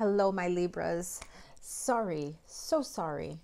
Hello, my Libras. Sorry, so sorry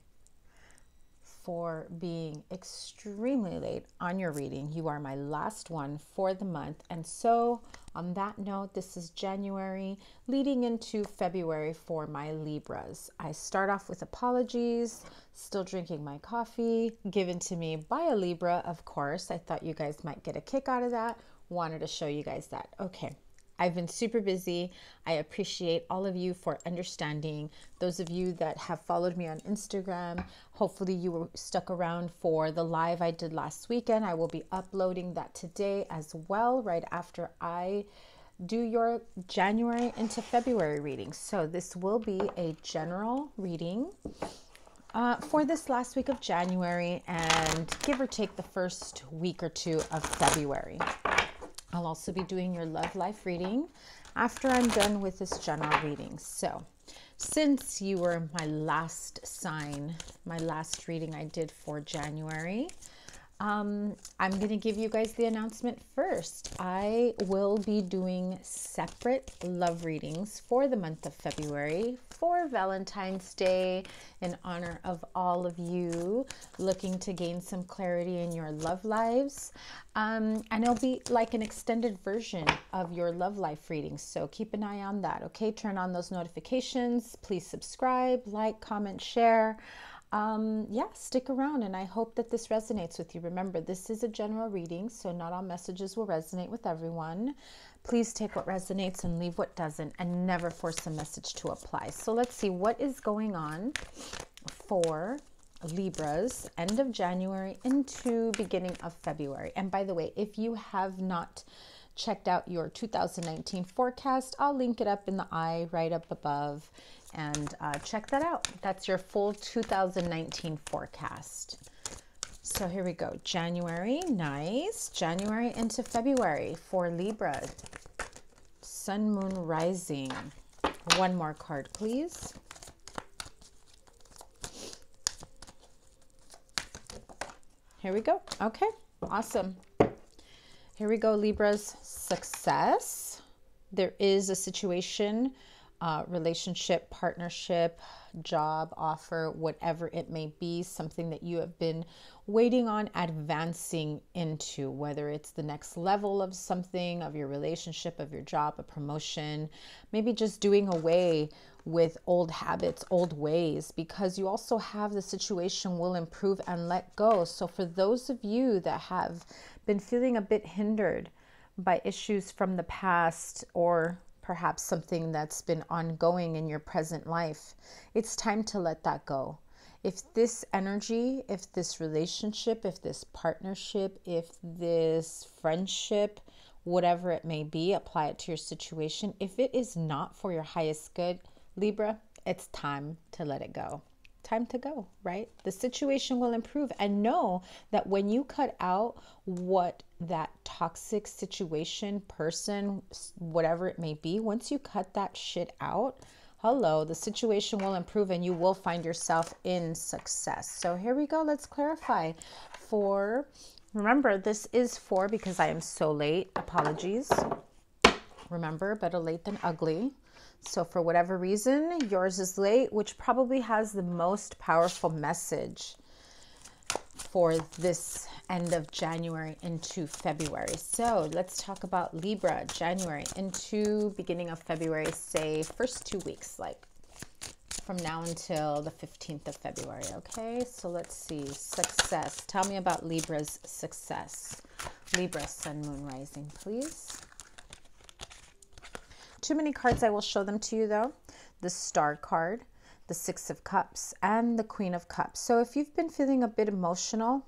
for being extremely late on your reading. You are my last one for the month. And so, on that note, this is January leading into February for my Libras. I start off with apologies, still drinking my coffee, given to me by a Libra, of course. I thought you guys might get a kick out of that. Wanted to show you guys that. Okay. I've been super busy. I appreciate all of you for understanding. Those of you that have followed me on Instagram, hopefully you were stuck around for the live I did last weekend. I will be uploading that today as well, right after I do your January into February reading. So this will be a general reading for this last week of January and give or take the first week or two of February. I'll also be doing your love life reading after I'm done with this general reading. So since you were my last sign, my last reading I did for January, I'm going to give you guys the announcement first. I will be doing separate love readings for the month of February for Valentine's Day in honor of all of you looking to gain some clarity in your love lives. And it'll be like an extended version of your love life readings. So keep an eye on that, okay? Turn on those notifications. Please subscribe, like, comment, share. Stick around, and I hope that this resonates with you. Remember, this is a general reading, so not all messages will resonate with everyone. Please take what resonates and leave what doesn't, and never force a message to apply. So let's see what is going on for Libras end of January into beginning of February. And by the way, if you have not checked out your 2019 forecast, I'll link it up in the eye right up above, and check that out. That's your full 2019 forecast. So here we go. January, nice. January into February for Libra. Sun, Moon, Rising. One more card, please. Here we go. Okay, awesome. Here we go, Libras. Success. There is a situation, relationship, partnership, job, offer, whatever it may be, something that you have been waiting on advancing into, whether it's the next level of something, of your relationship, of your job, a promotion, maybe just doing away with old habits, old ways, because you also have the situation will improve and let go. So for those of you that have been feeling a bit hindered by issues from the past, or perhaps something that's been ongoing in your present life, it's time to let that go. If this energy, if this relationship, if this partnership, if this friendship, whatever it may be, apply it to your situation. If it is not for your highest good, Libra, it's time to let it go. Time to go, right? The situation will improve, and know that when you cut out what that toxic situation, person, whatever it may be, once you cut that shit out, hello, the situation will improve and you will find yourself in success. So here we go. Let's clarify. Remember, this is for, because I am so late, apologies. Remember, better late than ugly. So for whatever reason, yours is late, which probably has the most powerful message for this end of January into February. So let's talk about Libra, January into beginning of February, say first 2 weeks, like from now until the 15th of February. Okay, so let's see. Success. Tell me about Libra's success. Libra, Sun, Moon, Rising, please. Too many cards. I will show them to you though. The Star card, the Six of Cups, and the Queen of Cups. So if you've been feeling a bit emotional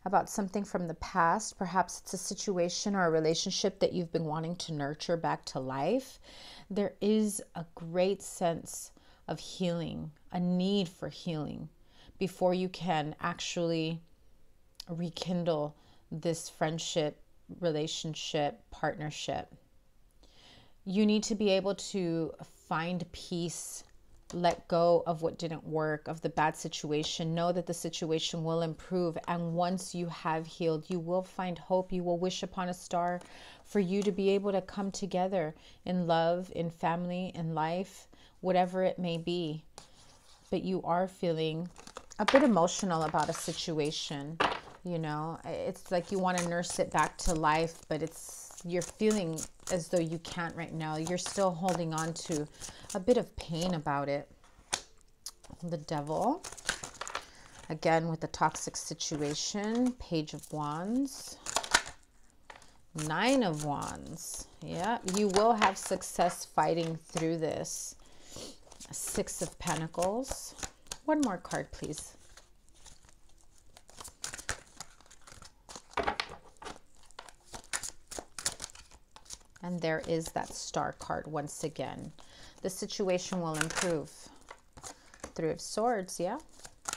about something from the past, perhaps it's a situation or a relationship that you've been wanting to nurture back to life, there is a great sense of healing, a need for healing before you can actually rekindle this friendship, relationship, partnership. You need to be able to find peace, let go of what didn't work, of the bad situation. Know that the situation will improve. And once you have healed, you will find hope. You will wish upon a star for you to be able to come together in love, in family, in life, whatever it may be. But you are feeling a bit emotional about a situation. You know, it's like you want to nurse it back to life, but you're feeling as though you can't right now. You're still holding on to a bit of pain about it. The Devil, again with the toxic situation. Page of Wands, Nine of Wands. Yeah, you will have success fighting through this. Six of Pentacles. One more card, please. And there is that Star card once again. The situation will improve. Three of Swords, yeah.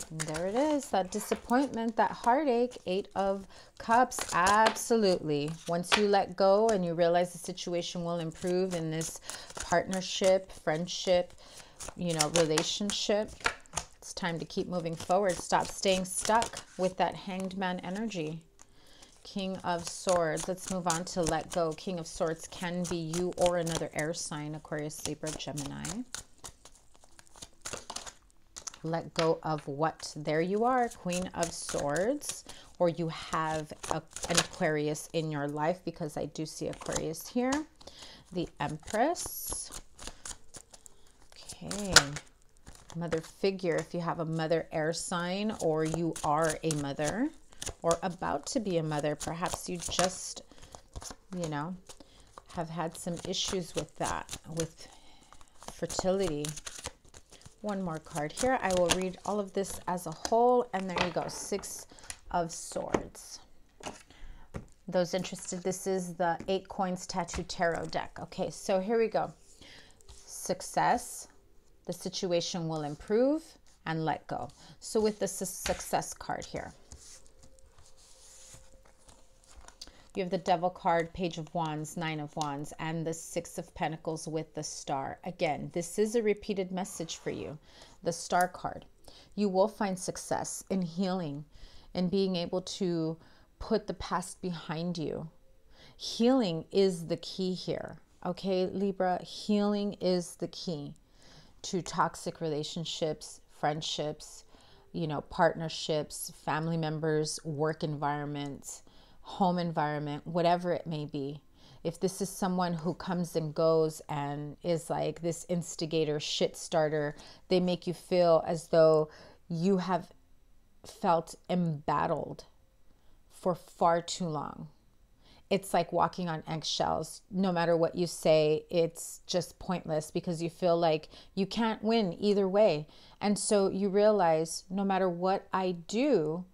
And there it is, that disappointment, that heartache. Eight of Cups, absolutely. Once you let go and you realize the situation will improve in this partnership, friendship, you know, relationship, it's time to keep moving forward. Stop staying stuck with that Hanged Man energy. King of Swords. Let's move on to let go. King of Swords can be you or another air sign, Aquarius, Libra, Gemini. Let go of what? There you are, Queen of Swords. Or you have an Aquarius in your life, because I do see Aquarius here. The Empress. Okay. Mother figure, if you have a mother air sign, or you are a mother or about to be a mother, perhaps you just, you know, have had some issues with that, with fertility. One more card here. I will read all of this as a whole, and there you go. Six of Swords. Those interested, this is the 8 Coins Tattoo Tarot deck. Okay, so here we go. Success. The situation will improve, and let go. So with the success card here, you have the Devil card, Page of Wands, Nine of Wands, and the Six of Pentacles with the Star. Again, this is a repeated message for you. The Star card. You will find success in healing and being able to put the past behind you. Healing is the key here. Okay, Libra, healing is the key to toxic relationships, friendships, you know, partnerships, family members, work environments, home environment, whatever it may be. If this is someone who comes and goes and is like this instigator, shit starter, they make you feel as though you have felt embattled for far too long. It's like walking on eggshells. No matter what you say, it's just pointless, because you feel like you can't win either way. And so you realize, no matter what I do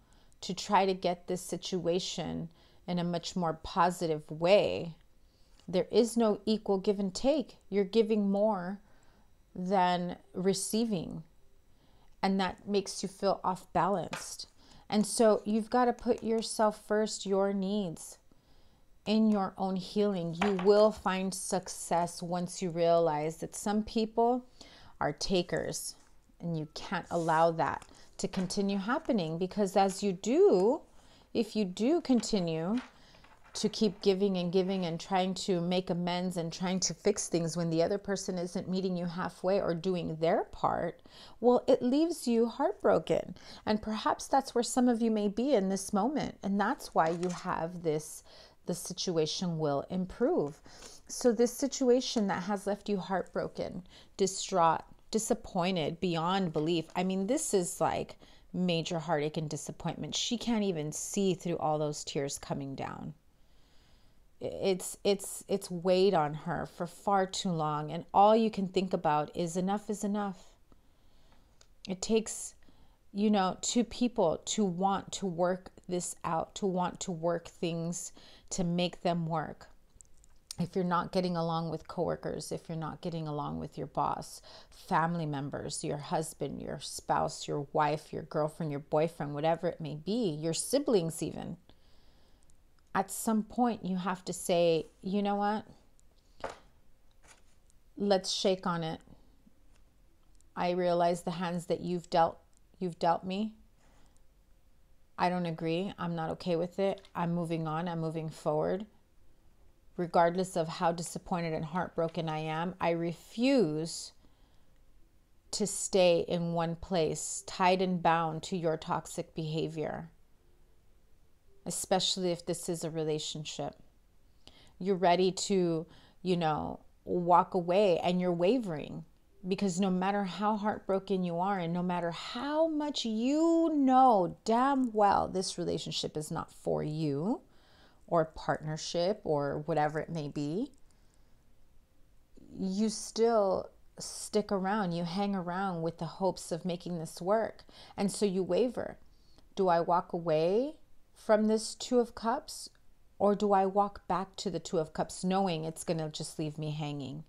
to try to get this situation in a much more positive way, there is no equal give and take. You're giving more than receiving, and that makes you feel off balanced. And so you've got to put yourself first, your needs, in your own healing. You will find success once you realize that some people are takers, and you can't allow that to continue happening, because as you do, if you do continue to keep giving and giving and trying to make amends and trying to fix things when the other person isn't meeting you halfway or doing their part, well, it leaves you heartbroken. And perhaps that's where some of you may be in this moment. And that's why you have this, the situation will improve. So this situation that has left you heartbroken, distraught, disappointed beyond belief. I mean, this is like major heartache and disappointment. She can't even see through all those tears coming down. It's weighed on her for far too long, and all you can think about is enough is enough. It takes, you know, two people to want to work this out, to want to work things to make them work. If you're not getting along with coworkers, if you're not getting along with your boss, family members, your husband, your spouse, your wife, your girlfriend, your boyfriend, whatever it may be, your siblings even, at some point you have to say, you know what? Let's shake on it. I realize the hands that you've dealt me. I don't agree. I'm not okay with it. I'm moving on. I'm moving forward. Regardless of how disappointed and heartbroken I am, I refuse to stay in one place, tied and bound to your toxic behavior, especially if this is a relationship. You're ready to, walk away, and you're wavering because no matter how heartbroken you are and no matter how much you know damn well this relationship is not for you or partnership or whatever it may be, you still stick around, you hang around with the hopes of making this work. And so you waver. Do I walk away from this Two of Cups, or do I walk back to the Two of Cups knowing it's going to just leave me hanging?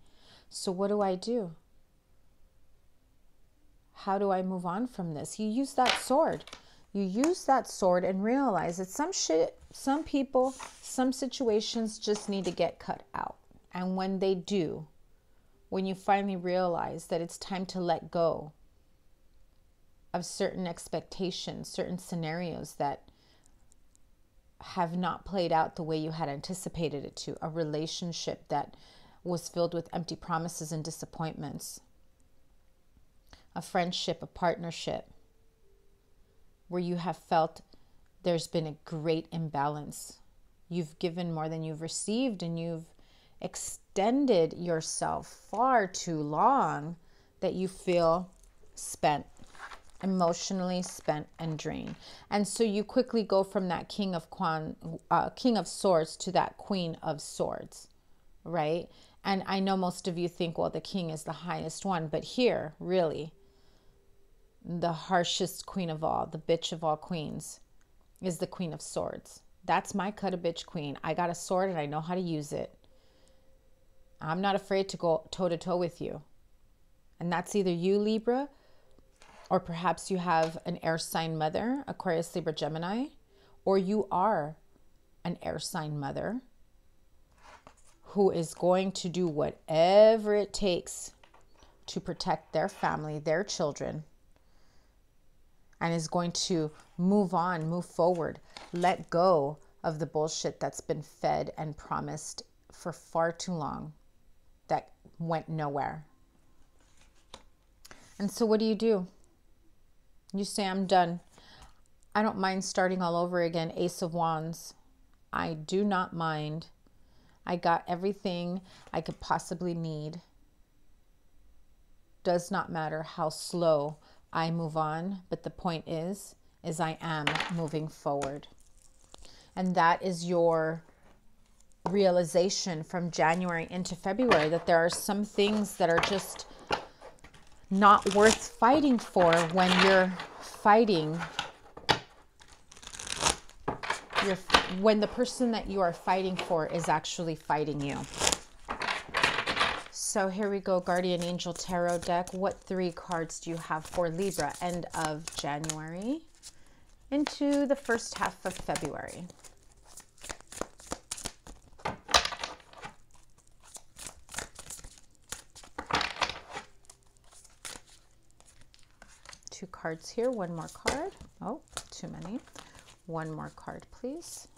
So what do I do? How do I move on from this? You use that sword. You use that sword and realize that some people, some situations just need to get cut out. And when they do, when you finally realize that it's time to let go of certain expectations, certain scenarios that have not played out the way you had anticipated it to, a relationship that was filled with empty promises and disappointments, a friendship, a partnership, where you have felt there's been a great imbalance. You've given more than you've received, and you've extended yourself far too long that you feel spent, emotionally spent and drained. And so you quickly go from that King of Swords to that Queen of Swords, right? And I know most of you think, well, the King is the highest one, but here, really, the harshest queen of all, the bitch of all queens, is the Queen of Swords. That's my cut-a-bitch queen. I got a sword and I know how to use it. I'm not afraid to go toe-to-toe with you. And that's either you, Libra, or perhaps you have an air sign mother, Aquarius, Libra, Gemini, or you are an air sign mother who is going to do whatever it takes to protect their family, their children, and is going to move on, move forward, let go of the bullshit that's been fed and promised for far too long that went nowhere. And so what do? You say, I'm done. I don't mind starting all over again. Ace of Wands. I do not mind. I got everything I could possibly need. Does not matter how slow I move on, but the point is I am moving forward. And that is your realization from January into February, that there are some things that are just not worth fighting for when you're fighting. When the person that you are fighting for is actually fighting you. So here we go, Guardian Angel Tarot deck. What 3 cards do you have for Libra, end of January into the first half of February? Two cards here, one more card. Oh, too many. One more card, please.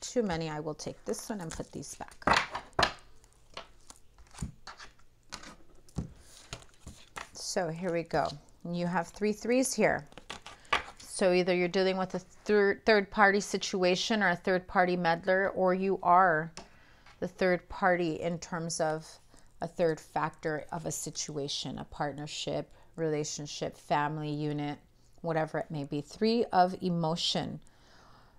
Too many. I will take this one and put these back. So here we go. You have 3 threes here. So either you're dealing with a third party situation or a third party meddler, or you are the third party in terms of a third factor of a situation, a partnership, relationship, family unit, whatever it may be. 3 of emotion.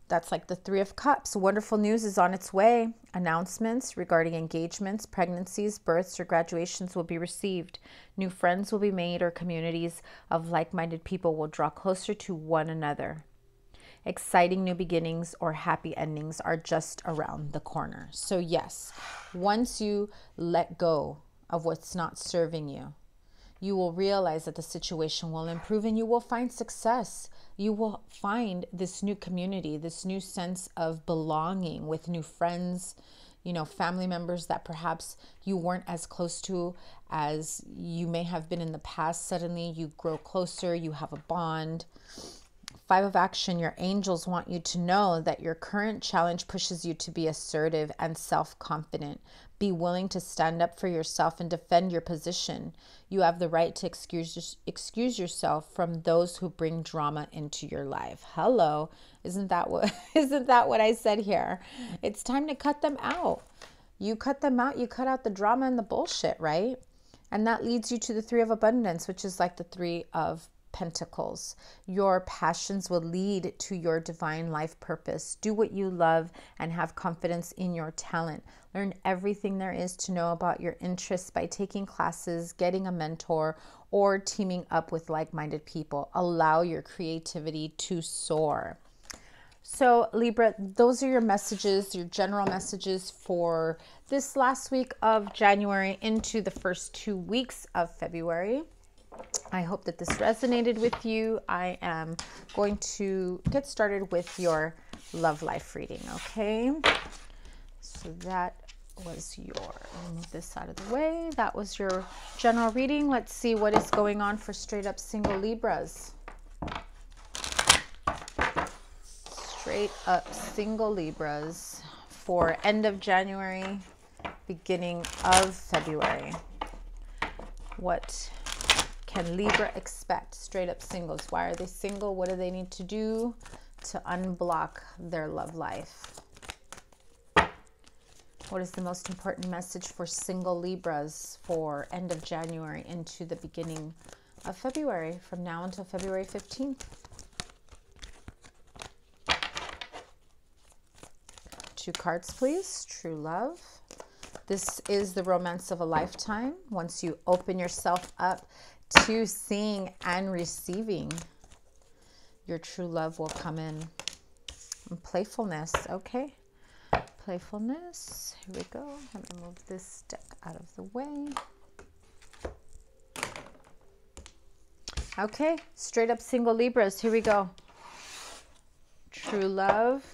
That's like the 3 of Cups. Wonderful news is on its way. Announcements regarding engagements, pregnancies, births, or graduations will be received. New friends will be made, or communities of like-minded people will draw closer to one another. Exciting new beginnings or happy endings are just around the corner. So yes, once you let go of what's not serving you, you will realize that the situation will improve and you will find success. You will find this new community, this new sense of belonging with new friends, family members that perhaps you weren't as close to as you may have been in the past. Suddenly you grow closer, you have a bond. 5 of Action, your angels want you to know that your current challenge pushes you to be assertive and self-confident, Be willing to stand up for yourself and defend your position. You have the right to excuse yourself from those who bring drama into your life. Hello. Isn't that what I said here? It's time to cut them out. You cut them out, you cut out the drama and the bullshit, right? And that leads you to the Three of Abundance, which is like the Three of Pentacles. Your passions will lead to your divine life purpose. Do what you love and have confidence in your talent. Learn everything there is to know about your interests by taking classes, getting a mentor, or teaming up with like-minded people. Allow your creativity to soar. So Libra, those are your messages, your general messages for this last week of January into the first 2 weeks of February. I hope that this resonated with you. I am going to get started with your love life reading, okay? So that was move this out of the way. That was your general reading. Let's see what is going on for straight up single Libras. Straight up single Libras for end of January, beginning of February. What can Libra expect? Straight up singles. Why are they single? What do they need to do to unblock their love life? What is the most important message for single Libras for end of January into the beginning of February, from now until February 15th? Two cards, please. True love. This is the romance of a lifetime. Once you open yourself up to seeing and receiving, your true love will come in. And playfulness, okay. Playfulness, here we go. I'm going to move this deck out of the way. Okay, straight up single Libras, here we go. True love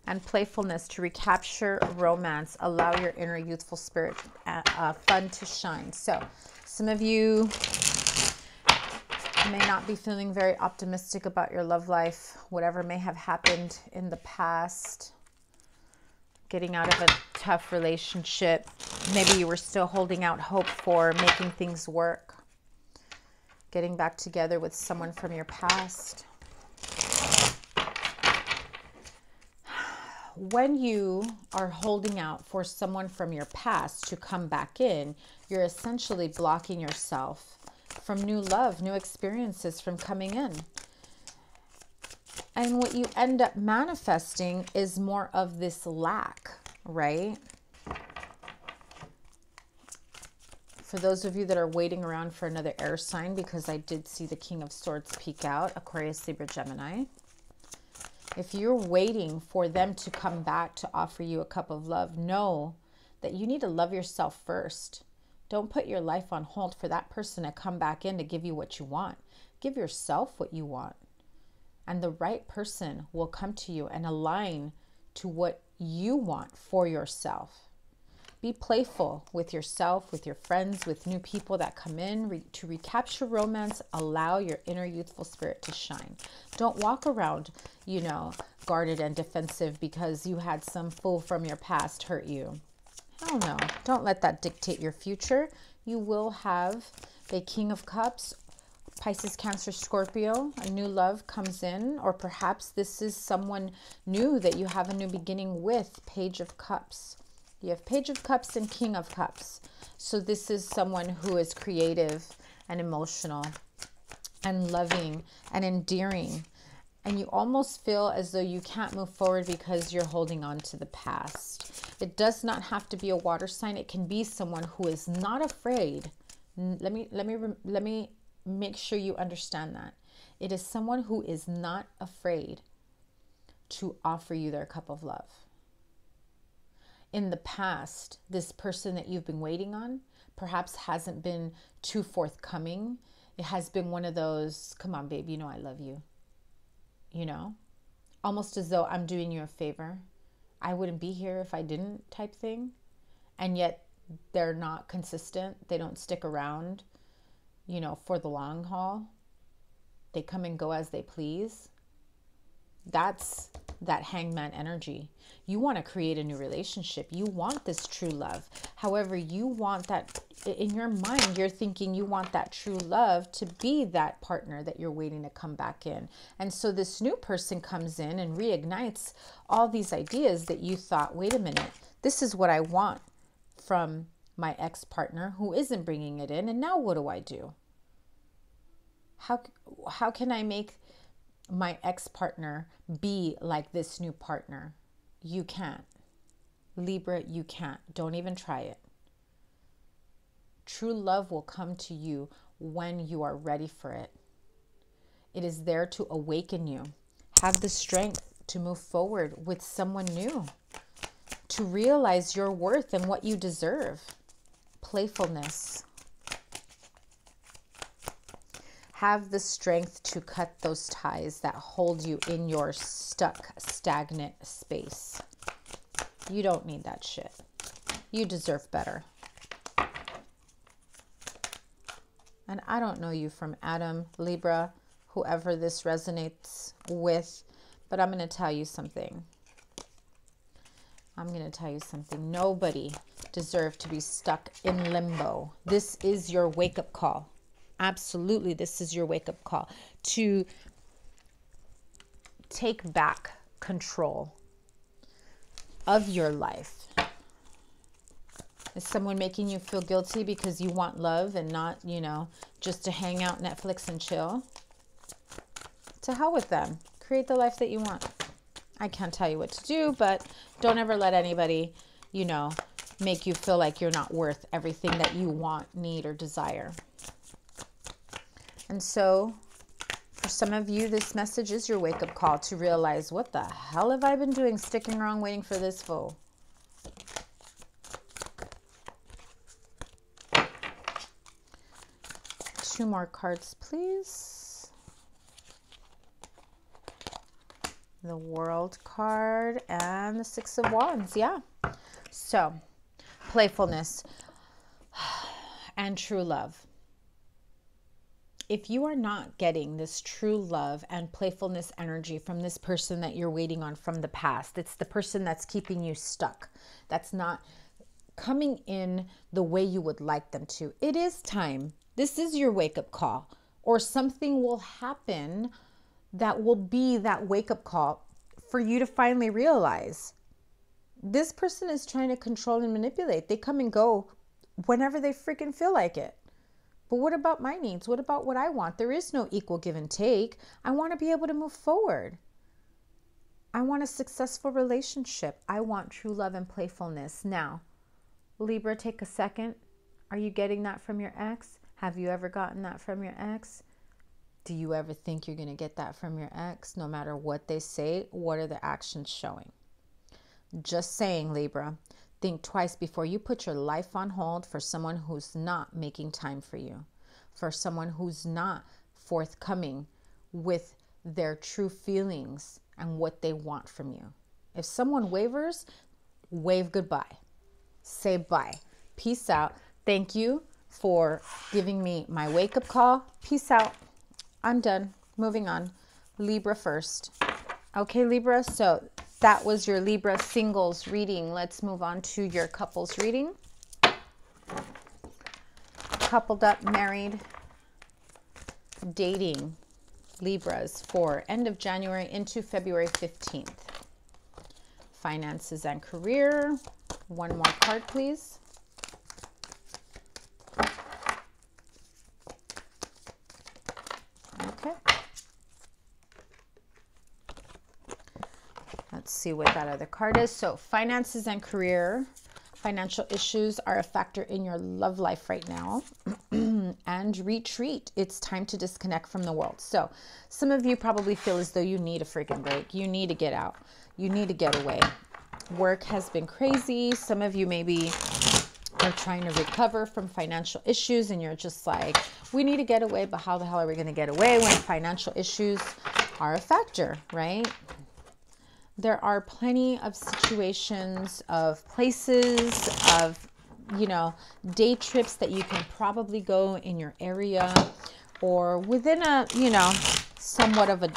and playfulness to recapture romance. Allow your inner youthful spirit fun to shine. So some of you may not be feeling very optimistic about your love life, whatever may have happened in the past. Getting out of a tough relationship. Maybe you were still holding out hope for making things work. Getting back together with someone from your past. When you are holding out for someone from your past to come back in, you're essentially blocking yourself from new love, new experiences from coming in. And what you end up manifesting is more of this lack, right? For those of you that are waiting around for another air sign, because I did see the King of Swords peek out, Aquarius, Libra, Gemini. If you're waiting for them to come back to offer you a cup of love, know that you need to love yourself first. Don't put your life on hold for that person to come back in to give you what you want. Give yourself what you want. And the right person will come to you and align to what you want for yourself. Be playful with yourself, with your friends, with new people that come in to recapture romance. Allow your inner youthful spirit to shine. Don't walk around, guarded and defensive because you had some fool from your past hurt you. Hell no. Don't let that dictate your future. You will have a King of Cups, Pisces, Cancer, Scorpio. A new love comes in, or perhaps this is someone new that you have a new beginning with. Page of Cups. You have Page of Cups and King of Cups. So this is someone who is creative and emotional and loving and endearing. And you almost feel as though you can't move forward because you're holding on to the past. It does not have to be a water sign. It can be someone who is not afraid. Let me make sure you understand that. It is someone who is not afraid to offer you their cup of love. In the past, this person that you've been waiting on perhaps hasn't been too forthcoming. It has been one of those, come on, babe, I love you. Almost as though I'm doing you a favor. I wouldn't be here if I didn't type thing. And yet they're not consistent. They don't stick around, for the long haul. They come and go as they please. That's that hangman energy. You want to create a new relationship. You want this true love. However, you want that in your mind. You're thinking you want that true love to be that partner that you're waiting to come back in. And so this new person comes in and reignites all these ideas that you thought, wait a minute, this is what I want from my ex-partner who isn't bringing it in. And now what do I do? How can I make my ex-partner be like this new partner? You can't. Libra, you can't. Don't even try it. True love will come to you when you are ready for it. It is there to awaken you. Have the strength to move forward with someone new, to realize your worth and what you deserve. Playfulness. Have the strength to cut those ties that hold you in your stuck, stagnant space. You don't need that shit. You deserve better. And I don't know you from Adam, Libra, whoever this resonates with, but I'm going to tell you something. Nobody deserves to be stuck in limbo. This is your wake-up call. Absolutely, this is your wake-up call to take back control of your life. Is someone making you feel guilty because you want love and not, just to hang out, Netflix and chill? To hell with them. Create the life that you want. I can't tell you what to do, but don't ever let anybody, make you feel like you're not worth everything that you want, need, or desire. And so for some of you, this message is your wake-up call to realize, what the hell have I been doing sticking around waiting for this fool? Two more cards, please. The World card and the Six of Wands. Yeah. So, playfulness and true love. If you are not getting this true love and playfulness energy from this person that you're waiting on from the past, it's the person that's keeping you stuck, that's not coming in the way you would like them to. It is time. This is your wake-up call, or something will happen that will be that wake-up call for you to finally realize this person is trying to control and manipulate. They come and go whenever they freaking feel like it. But what about my needs? What about what I want? There is no equal give and take. I want to be able to move forward. I want a successful relationship. I want true love and playfulness. Now, Libra, take a second. Are you getting that from your ex? Have you ever gotten that from your ex? Do you ever think you're going to get that from your ex? No matter what they say, what are the actions showing? Just saying, Libra. Think twice before you put your life on hold for someone who's not making time for you, for someone who's not forthcoming with their true feelings and what they want from you. If someone wavers, wave goodbye. Say bye. Peace out. Thank you for giving me my wake-up call. Peace out. I'm done. Moving on. Libra first. Okay, Libra, so that was your Libra singles reading. Let's move on to your couples reading. Coupled up, married, dating Libras for end of January into February 15th. Finances and career. One more card, please. Okay. Let's see what that other card is. So finances and career. Financial issues are a factor in your love life right now. And retreat. It's time to disconnect from the world. So some of you probably feel as though you need a freaking break. You need to get out. You need to get away. Work has been crazy. Some of you maybe are trying to recover from financial issues and you're just like, we need to get away, but how the hell are we going to get away when financial issues are a factor, right? There are plenty of situations, of places, of, day trips that you can probably go in your area or within a, somewhat of a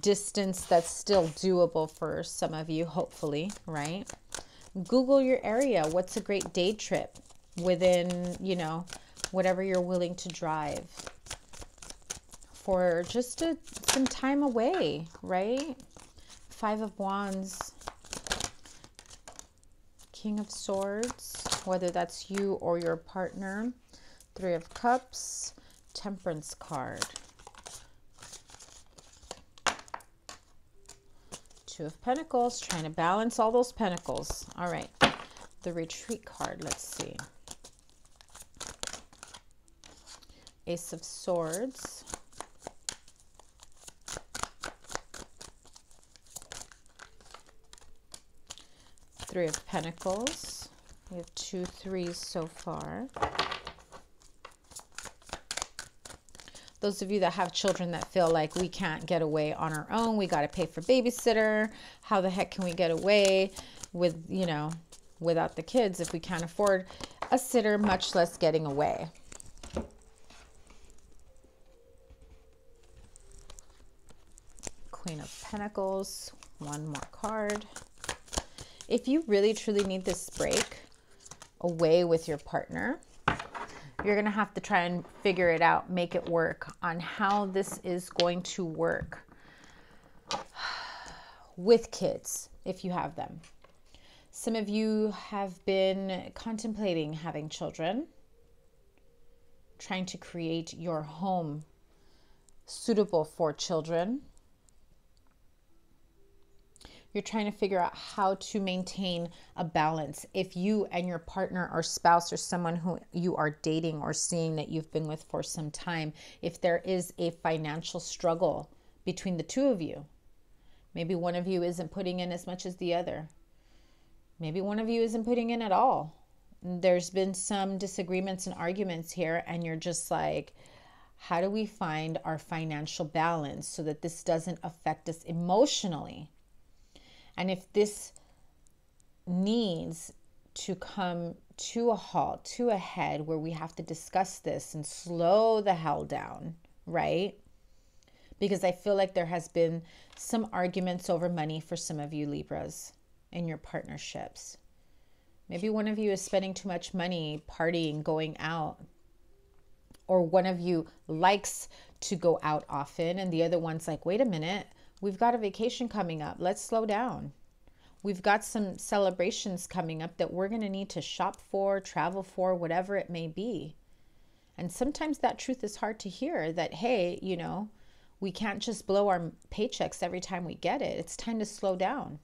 distance that's still doable for some of you, hopefully, right? Google your area. What's a great day trip within, you know, whatever you're willing to drive for just some time away, right? Five of Wands, King of Swords, whether that's you or your partner. Three of Cups, Temperance card. Two of Pentacles, trying to balance all those pentacles. All right, the Retreat card, let's see. Ace of Swords. Three of Pentacles. We have 2 3s so far. Those of you that have children that feel like we can't get away on our own, we got to pay for babysitter. How the heck can we get away with, you know, without the kids if we can't afford a sitter, much less getting away? Queen of Pentacles, one more card. If you really truly need this break away with your partner, you're going to have to try and figure it out, make it work on how this is going to work with kids, if you have them. Some of you have been contemplating having children, trying to create your home suitable for children. You're trying to figure out how to maintain a balance. If you and your partner or spouse or someone who you are dating or seeing that you've been with for some time, if there is a financial struggle between the two of you, maybe one of you isn't putting in as much as the other. Maybe one of you isn't putting in at all. There's been some disagreements and arguments here, and you're just like, how do we find our financial balance so that this doesn't affect us emotionally? And if this needs to come to a halt, to a head where we have to discuss this and slow the hell down, right? Because I feel like there has been some arguments over money for some of you Libras in your partnerships. Maybe one of you is spending too much money partying, going out. Or one of you likes to go out often and the other one's like, wait a minute. We've got a vacation coming up. Let's slow down. We've got some celebrations coming up that we're going to need to shop for, travel for, whatever it may be. And sometimes that truth is hard to hear, that, hey, you know, we can't just blow our paychecks every time we get it. It's time to slow down.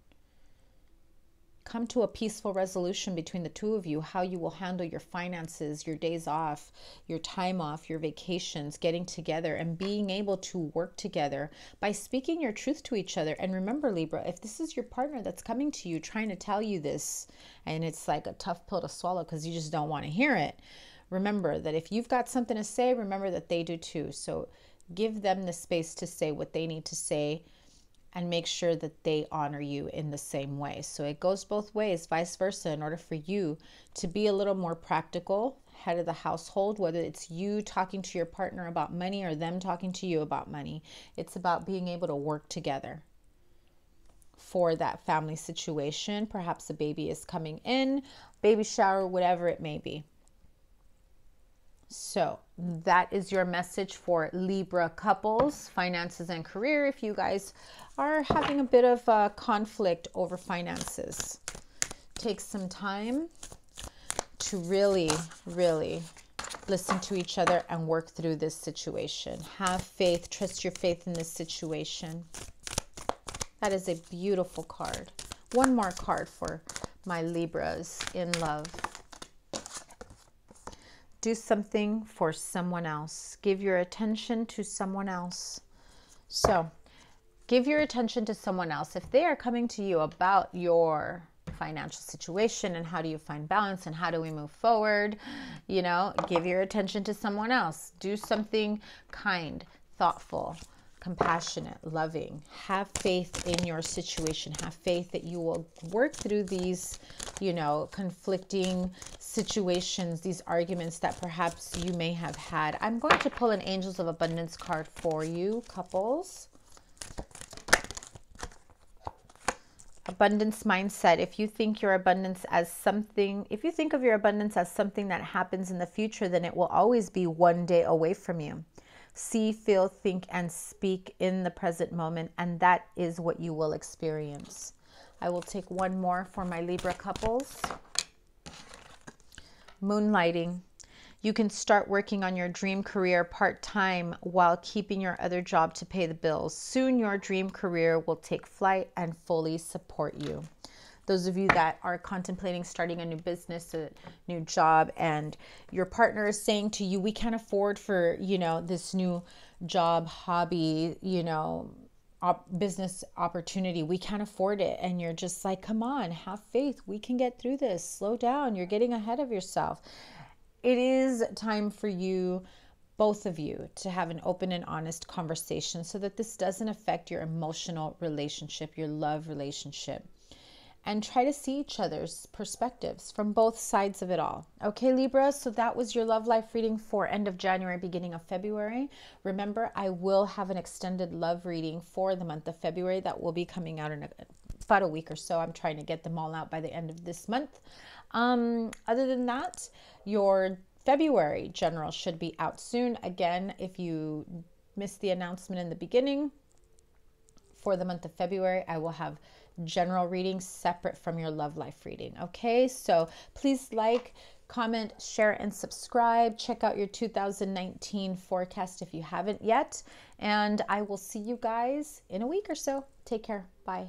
Come to a peaceful resolution between the two of you, how you will handle your finances, your days off, your time off, your vacations, getting together and being able to work together by speaking your truth to each other. And remember, Libra, if this is your partner that's coming to you trying to tell you this, and it's like a tough pill to swallow because you just don't want to hear it, remember that if you've got something to say, remember that they do too. So give them the space to say what they need to say, and make sure that they honor you in the same way. So it goes both ways, vice versa, in order for you to be a little more practical, head of the household, whether it's you talking to your partner about money or them talking to you about money. It's about being able to work together for that family situation. Perhaps a baby is coming in, baby shower, whatever it may be. So that is your message for Libra couples, finances and career. If you guys are having a bit of conflict over finances, take some time to really, really listen to each other and work through this situation. Have faith, trust your faith in this situation. That is a beautiful card. One more card for my Libras in love. Do something for someone else. Give your attention to someone else. So give your attention to someone else. If they are coming to you about your financial situation and how do you find balance and how do we move forward, you know, give your attention to someone else. Do something kind, thoughtful, compassionate, loving. Have faith in your situation. Have faith that you will work through these, you know, conflicting situations, these arguments that perhaps you may have had. I'm going to pull an Angels of Abundance card for you, couples. abundance mindset. If you think your abundance as something, if you think of your abundance as something that happens in the future, then it will always be one day away from you. See, feel, think, and speak in the present moment, and that is what you will experience. I will take one more for my Libra couples. Moonlighting. You can start working on your dream career part-time while keeping your other job to pay the bills. Soon your dream career will take flight and fully support you. Those of you that are contemplating starting a new business, a new job, and your partner is saying to you, we can't afford for, this new job, hobby, business opportunity. We can't afford it. And you're just like, come on, have faith. We can get through this. Slow down. You're getting ahead of yourself. It is time for you, both of you, to have an open and honest conversation so that this doesn't affect your emotional relationship, your love relationship. And try to see each other's perspectives from both sides of it all. Okay, Libra, so that was your love life reading for end of January, beginning of February. Remember, I will have an extended love reading for the month of February that will be coming out in about a week or so. I'm trying to get them all out by the end of this month. Other than that, your February general should be out soon. Again, if you missed the announcement in the beginning, for the month of February, I will have general readings separate from your love life reading. Okay, so please like, comment, share, and subscribe. Check out your 2019 forecast if you haven't yet. And I will see you guys in a week or so. Take care. Bye.